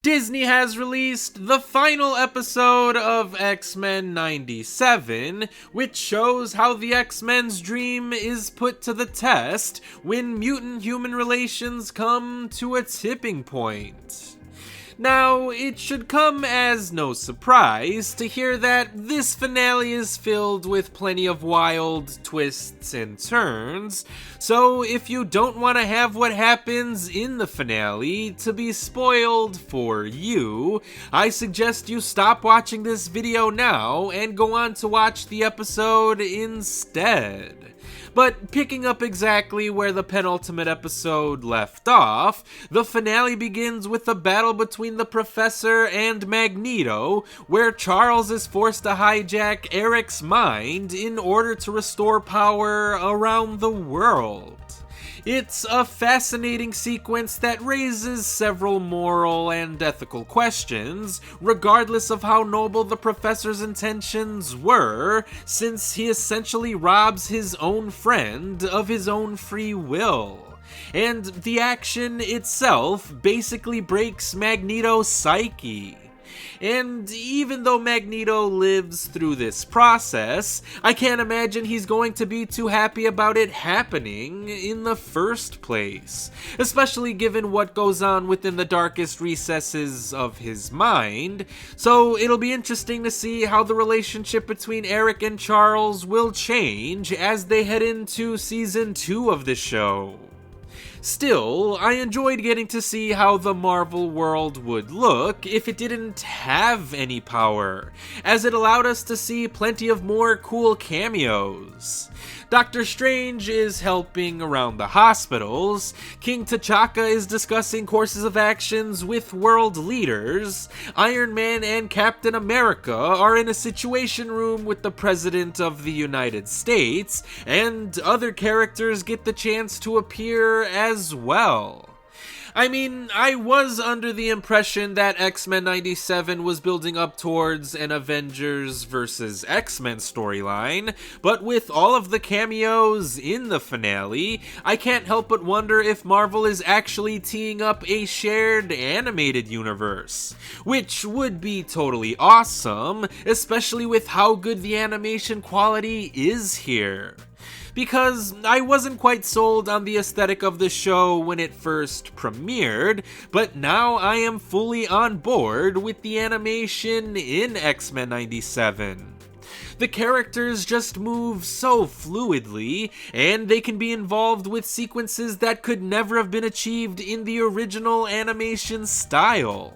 Disney has released the final episode of X-Men 97, which shows how the X-Men's dream is put to the test when mutant-human relations come to a tipping point. Now, it should come as no surprise to hear that this finale is filled with plenty of wild twists and turns, so if you don't want to have what happens in the finale to be spoiled for you, I suggest you stop watching this video now and go on to watch the episode instead. But picking up exactly where the penultimate episode left off, the finale begins with a battle between the Professor and Magneto, where Charles is forced to hijack Eric's mind in order to restore power around the world. It's a fascinating sequence that raises several moral and ethical questions, regardless of how noble the Professor's intentions were, since he essentially robs his own friend of his own free will. And the action itself basically breaks Magneto's psyche. And even though Magneto lives through this process, I can't imagine he's going to be too happy about it happening in the first place, especially given what goes on within the darkest recesses of his mind. So it'll be interesting to see how the relationship between Eric and Charles will change as they head into season 2 of the show. Still, I enjoyed getting to see how the Marvel world would look if it didn't have any power, as it allowed us to see plenty of more cool cameos. Doctor Strange is helping around the hospitals, King T'Chaka is discussing courses of actions with world leaders, Iron Man and Captain America are in a situation room with the President of the United States, and other characters get the chance to appear as well. I mean, I was under the impression that X-Men 97 was building up towards an Avengers vs. X-Men storyline, but with all of the cameos in the finale, I can't help but wonder if Marvel is actually teeing up a shared animated universe, which would be totally awesome, especially with how good the animation quality is here. Because I wasn't quite sold on the aesthetic of the show when it first premiered, but now I am fully on board with the animation in X-Men 97. The characters just move so fluidly, and they can be involved with sequences that could never have been achieved in the original animation style.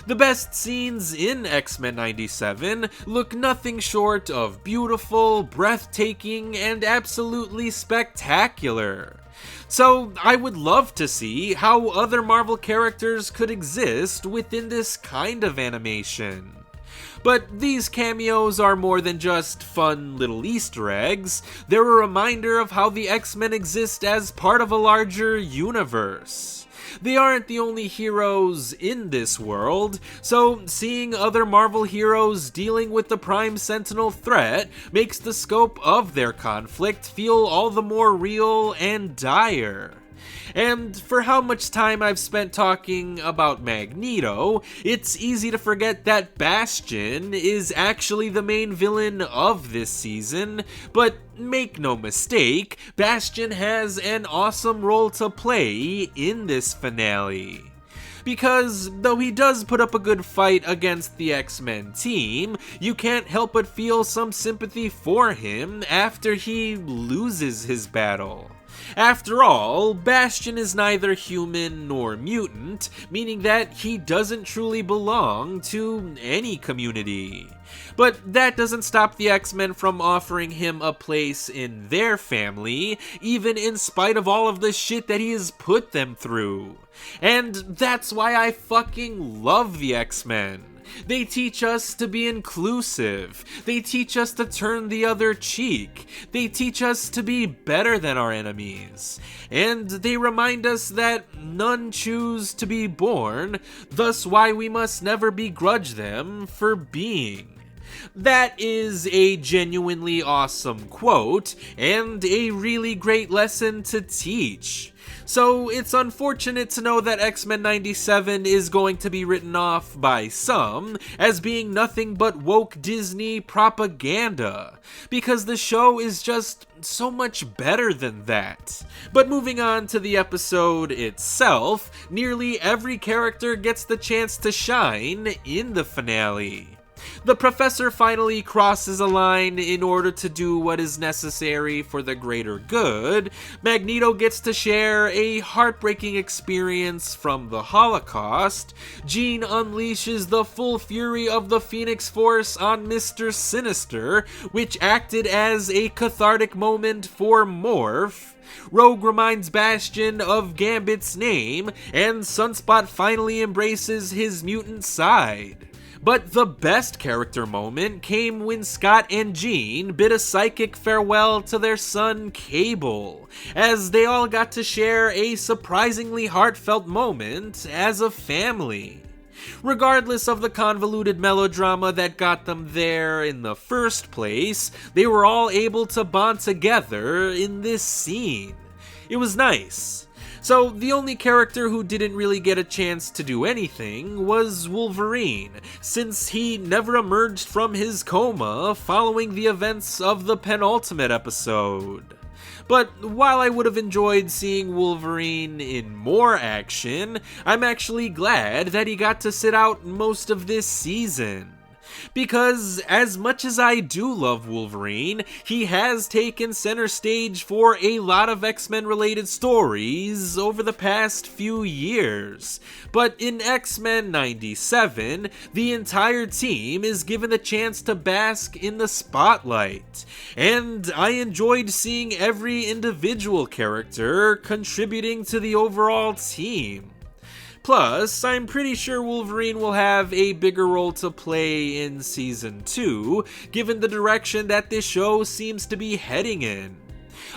The best scenes in X-Men 97 look nothing short of beautiful, breathtaking, and absolutely spectacular. So I would love to see how other Marvel characters could exist within this kind of animation. But these cameos are more than just fun little Easter eggs. They're a reminder of how the X-Men exist as part of a larger universe. They aren't the only heroes in this world, so seeing other Marvel heroes dealing with the Prime Sentinel threat makes the scope of their conflict feel all the more real and dire. And for how much time I've spent talking about Magneto, it's easy to forget that Bastion is actually the main villain of this season, but make no mistake, Bastion has an awesome role to play in this finale. Because though he does put up a good fight against the X-Men team, you can't help but feel some sympathy for him after he loses his battle. After all, Bastion is neither human nor mutant, meaning that he doesn't truly belong to any community. But that doesn't stop the X-Men from offering him a place in their family, even in spite of all of the shit that he has put them through. And that's why I fucking love the X-Men. They teach us to be inclusive. They teach us to turn the other cheek. They teach us to be better than our enemies. And they remind us that none choose to be born, thus why we must never begrudge them for being. That is a genuinely awesome quote, and a really great lesson to teach. So it's unfortunate to know that X-Men 97 is going to be written off by some as being nothing but woke Disney propaganda, because the show is just so much better than that. But moving on to the episode itself, nearly every character gets the chance to shine in the finale. The Professor finally crosses a line in order to do what is necessary for the greater good. Magneto gets to share a heartbreaking experience from the Holocaust. Jean unleashes the full fury of the Phoenix Force on Mr. Sinister, which acted as a cathartic moment for Morph. Rogue reminds Bastion of Gambit's name, and Sunspot finally embraces his mutant side. But the best character moment came when Scott and Jean bid a psychic farewell to their son Cable, as they all got to share a surprisingly heartfelt moment as a family. Regardless of the convoluted melodrama that got them there in the first place, they were all able to bond together in this scene. It was nice. So the only character who didn't really get a chance to do anything was Wolverine, since he never emerged from his coma following the events of the penultimate episode. But while I would have enjoyed seeing Wolverine in more action, I'm actually glad that he got to sit out most of this season. Because as much as I do love Wolverine, he has taken center stage for a lot of X-Men related stories over the past few years. But in X-Men 97, the entire team is given the chance to bask in the spotlight. And I enjoyed seeing every individual character contributing to the overall team. Plus, I'm pretty sure Wolverine will have a bigger role to play in Season 2, given the direction that this show seems to be heading in.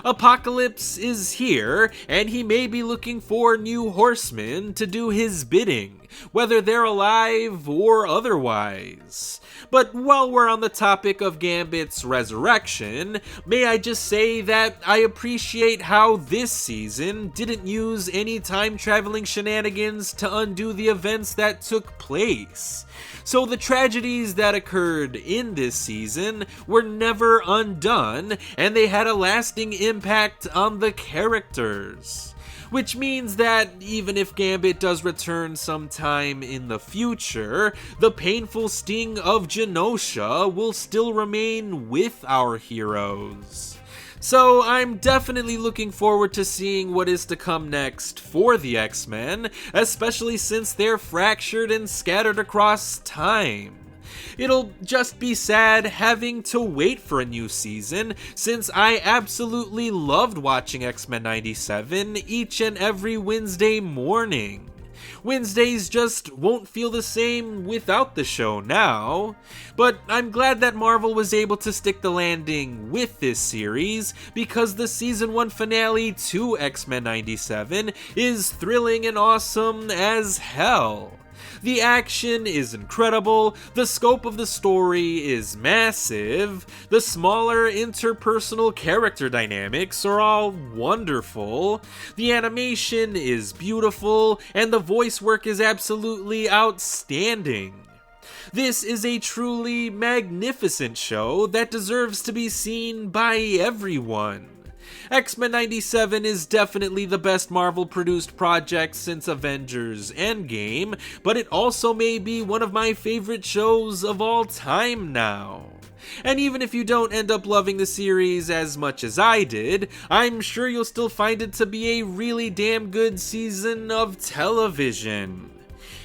Apocalypse is here, and he may be looking for new horsemen to do his bidding, whether they're alive or otherwise. But while we're on the topic of Gambit's resurrection, may I just say that I appreciate how this season didn't use any time-traveling shenanigans to undo the events that took place. So the tragedies that occurred in this season were never undone, and they had a lasting impact on the characters. Which means that even if Gambit does return sometime in the future, the painful sting of Genosha will still remain with our heroes. So I'm definitely looking forward to seeing what is to come next for the X-Men, especially since they're fractured and scattered across time. It'll just be sad having to wait for a new season, since I absolutely loved watching X-Men 97 each and every Wednesday morning. Wednesdays just won't feel the same without the show now. But I'm glad that Marvel was able to stick the landing with this series, because the Season 1 finale to X-Men 97 is thrilling and awesome as hell. The action is incredible, the scope of the story is massive, the smaller interpersonal character dynamics are all wonderful, the animation is beautiful, and the voice work is absolutely outstanding. This is a truly magnificent show that deserves to be seen by everyone. X-Men 97 is definitely the best Marvel-produced project since Avengers Endgame, but it also may be one of my favorite shows of all time now. And even if you don't end up loving the series as much as I did, I'm sure you'll still find it to be a really damn good season of television.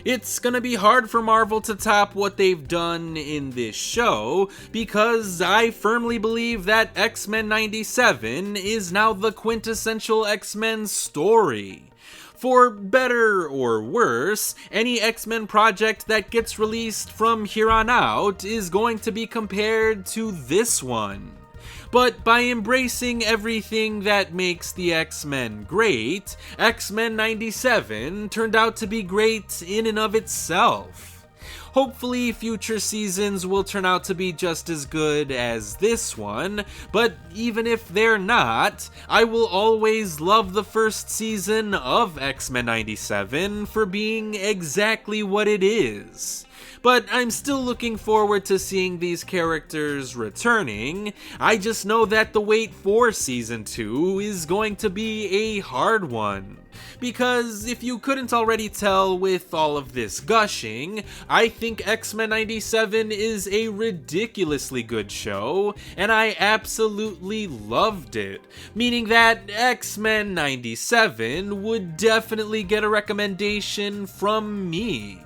It's gonna be hard for Marvel to top what they've done in this show, because I firmly believe that X-Men 97 is now the quintessential X-Men story. For better or worse, any X-Men project that gets released from here on out is going to be compared to this one. But by embracing everything that makes the X-Men great, X-Men 97 turned out to be great in and of itself. Hopefully future seasons will turn out to be just as good as this one, but even if they're not, I will always love the first season of X-Men 97 for being exactly what it is. But I'm still looking forward to seeing these characters returning. I just know that the wait for Season 2 is going to be a hard one. Because if you couldn't already tell with all of this gushing, I think X-Men 97 is a ridiculously good show, and I absolutely loved it. Meaning that X-Men 97 would definitely get a recommendation from me.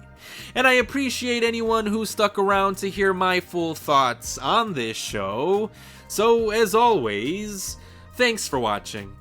And I appreciate anyone who stuck around to hear my full thoughts on this show. So as always, thanks for watching.